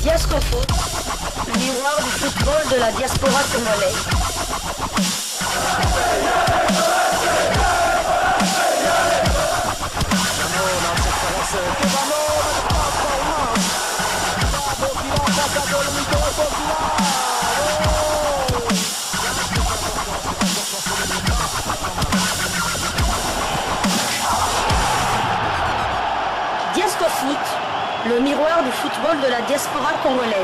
Diascofoot, le miroir du football de la diaspora congolaise. Diascofoot, le miroir du football de la diaspora congolaise.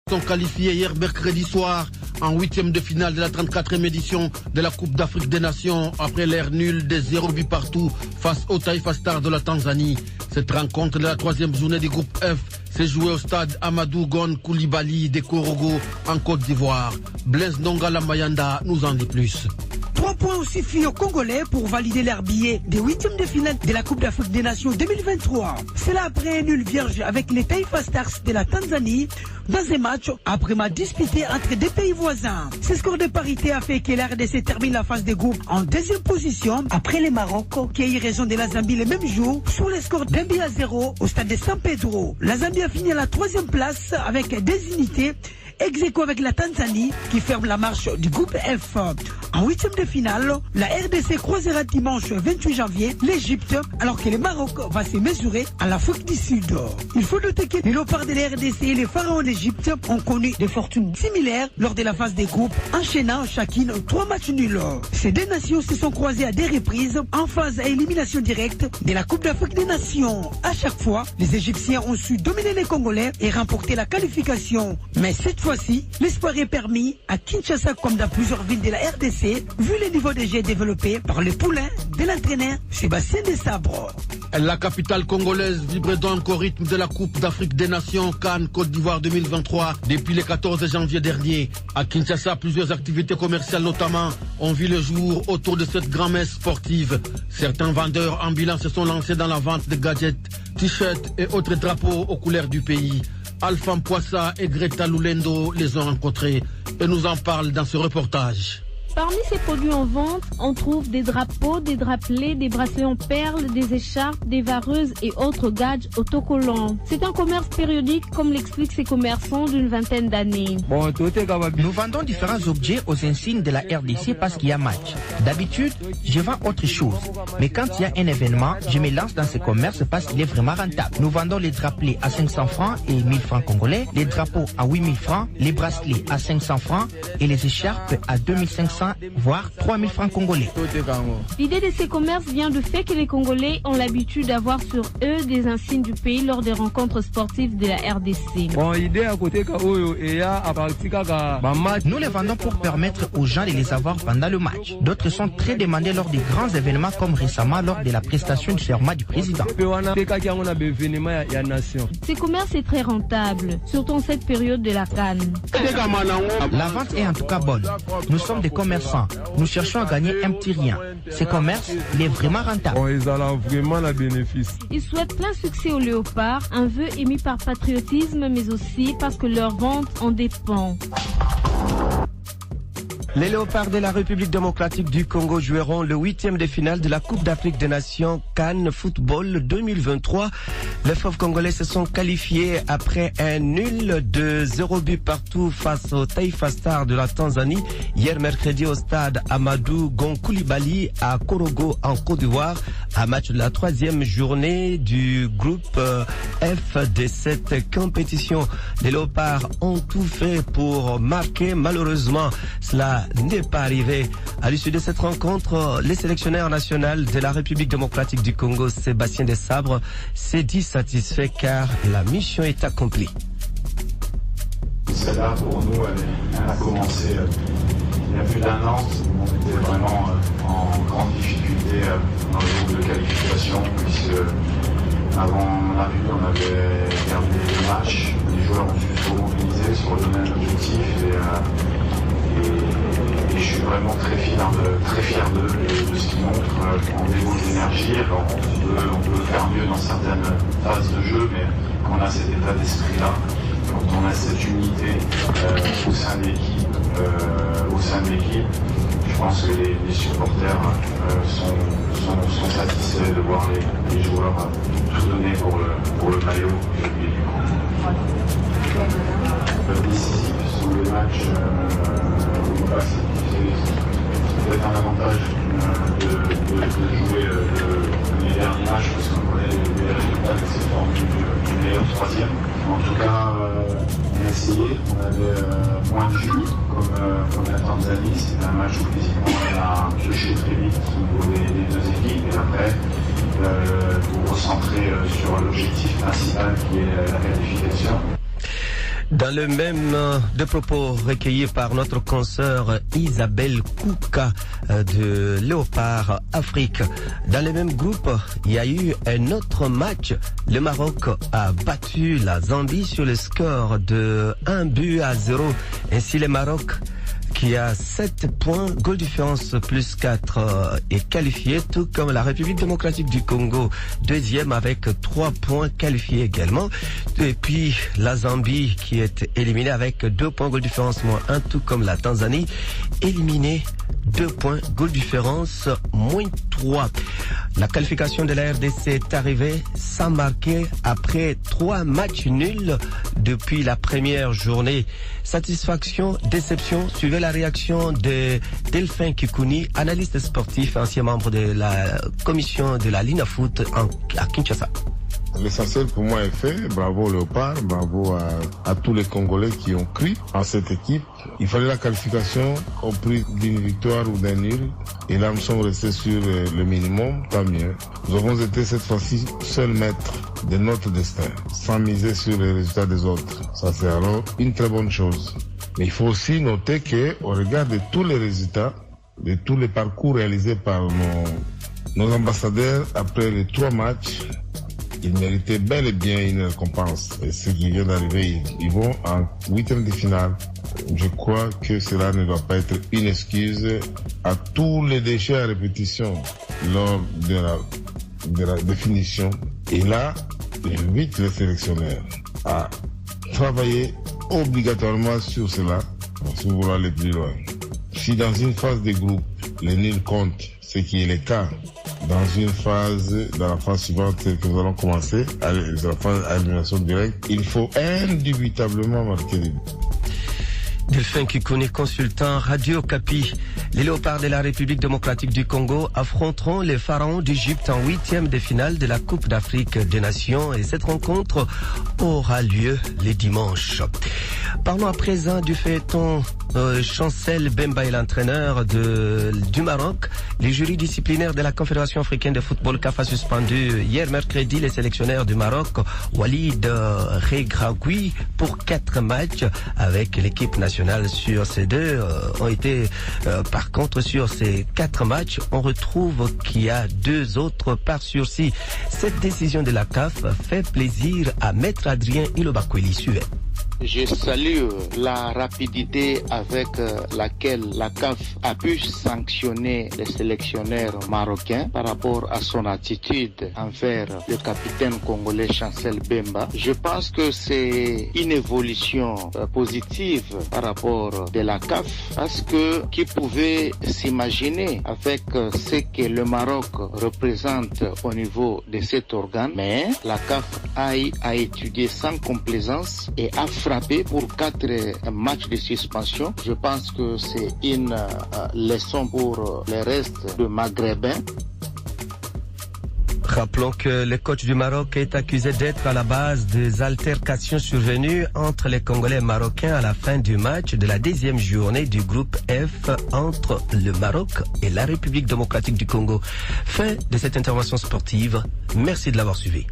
Sont qualifiés hier mercredi soir en 8e de finale de la 34e édition de la Coupe d'Afrique des Nations après l'air nul des 0 buts partout face au Taifa Stars de la Tanzanie. Cette rencontre de la 3e journée du groupe F s'est jouée au stade Amadou Gon Koulibaly de Korogo en Côte d'Ivoire. Blaise Ndongala Mayanda nous en dit plus. 3 points aussi suffit aux Congolais pour valider leur billet des 8e de finale de la Coupe d'Afrique des Nations 2023. C'est là après un nul vierge avec les Taifa Stars de la Tanzanie dans un match après match disputé entre deux pays voisins. Ce score de parité a fait que la RDC termine la phase de groupe en 2e position après le Maroc qui a eu raison de la Zambie le même jour sur le score d'1-0 au stade de San Pedro. La Zambie a fini à la 3e place avec 2 unités. Ex-aequo avec la Tanzanie qui ferme la marche du groupe F. En 8e de finale, la RDC croisera dimanche 28 janvier l'Égypte alors que le Maroc va se mesurer à l'Afrique du Sud. Il faut noter que les léopards de la RDC et les pharaons d'Égypte ont connu des fortunes similaires lors de la phase des groupes, enchaînant chacune 3 matchs nuls. Ces deux nations se sont croisées à des reprises en phase à élimination directe de la Coupe d'Afrique des Nations. À chaque fois, les Égyptiens ont su dominer les Congolais et remporter la qualification. Mais cette fois-ci, l'espoir est permis à Kinshasa comme dans plusieurs villes de la RDC, vu le niveau de jeu développé par les poulains de l'entraîneur Sébastien Desabre. La capitale congolaise vibre donc au rythme de la Coupe d'Afrique des Nations Cannes Côte d'Ivoire 2023 depuis le 14 janvier dernier. À Kinshasa, plusieurs activités commerciales notamment ont vu le jour autour de cette grand-messe sportive. Certains vendeurs ambulants se sont lancés dans la vente de gadgets, t-shirts et autres drapeaux aux couleurs du pays. Alpha Mpoissa et Greta Lulendo les ont rencontrés et nous en parlent dans ce reportage. Parmi ces produits en vente, on trouve des drapeaux, des drapelets, des bracelets en perles, des écharpes, des vareuses et autres gadgets autocollants. C'est un commerce périodique comme l'expliquent ces commerçants d'une vingtaine d'années. Nous vendons différents objets aux insignes de la RDC parce qu'il y a match. D'habitude, je vends autre chose. Mais quand il y a un événement, je me lance dans ce commerce parce qu'il est vraiment rentable. Nous vendons les drapelets à 500 francs et 1000 francs congolais, les drapeaux à 8000 francs, les bracelets à 500 francs et les écharpes à 2500 voire 3000 francs congolais. L'idée de ces commerces vient du fait que les Congolais ont l'habitude d'avoir sur eux des insignes du pays lors des rencontres sportives de la RDC. Nous les vendons pour permettre aux gens de les avoir pendant le match. D'autres sont très demandés lors des grands événements comme récemment lors de la prestation du serment du président. Ces commerces est très rentable, surtout en cette période de la Cannes. La vente est en tout cas bonne. Nous sommes des commerçants. Nous cherchons à gagner un petit rien. Ce commerce, il est vraiment rentable. Ils souhaitent plein succès aux léopards, un vœu émis par patriotisme, mais aussi parce que leur vente en dépend. Les léopards de la République démocratique du Congo joueront le 8e de finale de la Coupe d'Afrique des Nations Cannes Football 2023. Les fauves congolais se sont qualifiés après un nul de 0 but partout face au Taifa Stars de la Tanzanie hier mercredi au stade Amadou Gon Koulibaly à Korogo en Côte d'Ivoire, un match de la 3e journée du groupe F de cette compétition. Les léopards ont tout fait pour marquer, malheureusement cela n'est pas arrivé. À l'issue de cette rencontre, le sélectionneur national de la République démocratique du Congo, Sébastien Desabre, s'est dit satisfait car la mission est accomplie. Celle-là, pour nous, elle a commencé il y a plus d'1 an. On était vraiment en grande difficulté dans le groupe de qualification, puisque avant l'arrivée, on avait gardé les matchs. Les joueurs ont su se mobiliser sur le même objectif et je suis vraiment très fier d'eux, de ce qu'ils montrent en développement d'énergie. Alors on peut faire mieux dans certaines phases de jeu, mais quand on a cet état d'esprit-là, quand on a cette unité au sein de l'équipe, je pense que les supporters sont satisfaits de voir les joueurs tout donner pour le maillot. qui est la qualification. Dans le même de propos recueillis par notre consoeur Isabelle Kouka de Léopard Afrique. Dans le même groupe, il y a eu un autre match. Le Maroc a battu la Zambie sur le score de 1-0. Ainsi, le Maroc, qui a 7 points, goal différence plus 4, est qualifié, tout comme la République démocratique du Congo, deuxième avec 3 points qualifiés également. Et puis la Zambie qui est éliminée avec 2 points, goal différence moins 1, tout comme la Tanzanie, éliminée 2 points, goal différence moins 3. La qualification de la RDC est arrivée sans marquer après 3 matchs nuls depuis la première journée. Satisfaction, déception, suivez la réaction de Delphin Kikouni, analyste sportif, ancien membre de la commission de la Linafoot à Kinshasa. L'essentiel pour moi est fait. Bravo au Léopard, bravo à tous les Congolais qui ont cru en cette équipe. Il fallait la qualification au prix d'une victoire ou d'un nul. Et là, nous sommes restés sur le minimum, tant mieux. Nous avons été cette fois-ci seuls maîtres de notre destin, sans miser sur les résultats des autres. Ça, c'est alors une très bonne chose. Mais il faut aussi noter qu'au regard de tous les résultats, de tous les parcours réalisés par nos ambassadeurs après les 3 matchs, ils méritaient bel et bien une récompense. Et ceux qui viennent d'arriver, ils vont en 8e de finale. Je crois que cela ne doit pas être une excuse à tous les déchets à répétition lors de la définition. Et là, j'invite les sélectionneurs à travailler obligatoirement sur cela si vous voulez aller plus loin. Si dans une phase de groupe, les nuls comptent, ce qui est le cas, dans la phase suivante que nous allons commencer, à la phase à élimination directe, il faut indubitablement marquer des buts. Delphin Kikouni, consultant Radio Okapi. Les Léopards de la République démocratique du Congo affronteront les Pharaons d'Égypte en 8e de finale de la Coupe d'Afrique des Nations et cette rencontre aura lieu les dimanches. Parlons à présent du feuilleton Chancel Bemba est l'entraîneur du Maroc. Les jurys disciplinaires de la Confédération africaine de football CAF a suspendu hier mercredi les sélectionneurs du Maroc, Walid Regragui, pour 4 matchs avec l'équipe nationale. Sur ces 2 ont été, par contre, sur ces 4 matchs, on retrouve qu'il y a 2 autres par sursis. Cette décision de la CAF fait plaisir à Maître Adrien Ilobakweli Suet. Je salue la rapidité avec laquelle la CAF a pu sanctionner les sélectionneurs marocains par rapport à son attitude envers le capitaine congolais Chancel Bemba. Je pense que c'est une évolution positive par rapport de la CAF parce que qui pouvait s'imaginer avec ce que le Maroc représente au niveau de cet organe, mais la CAF a étudié sans complaisance et a frappé pour 4 matchs de suspension. Je pense que c'est une leçon pour le reste de Maghrébins. Rappelons que le coach du Maroc est accusé d'être à la base des altercations survenues entre les Congolais et Marocains à la fin du match de la 2e journée du groupe F entre le Maroc et la République démocratique du Congo. Fin de cette intervention sportive. Merci de l'avoir suivi.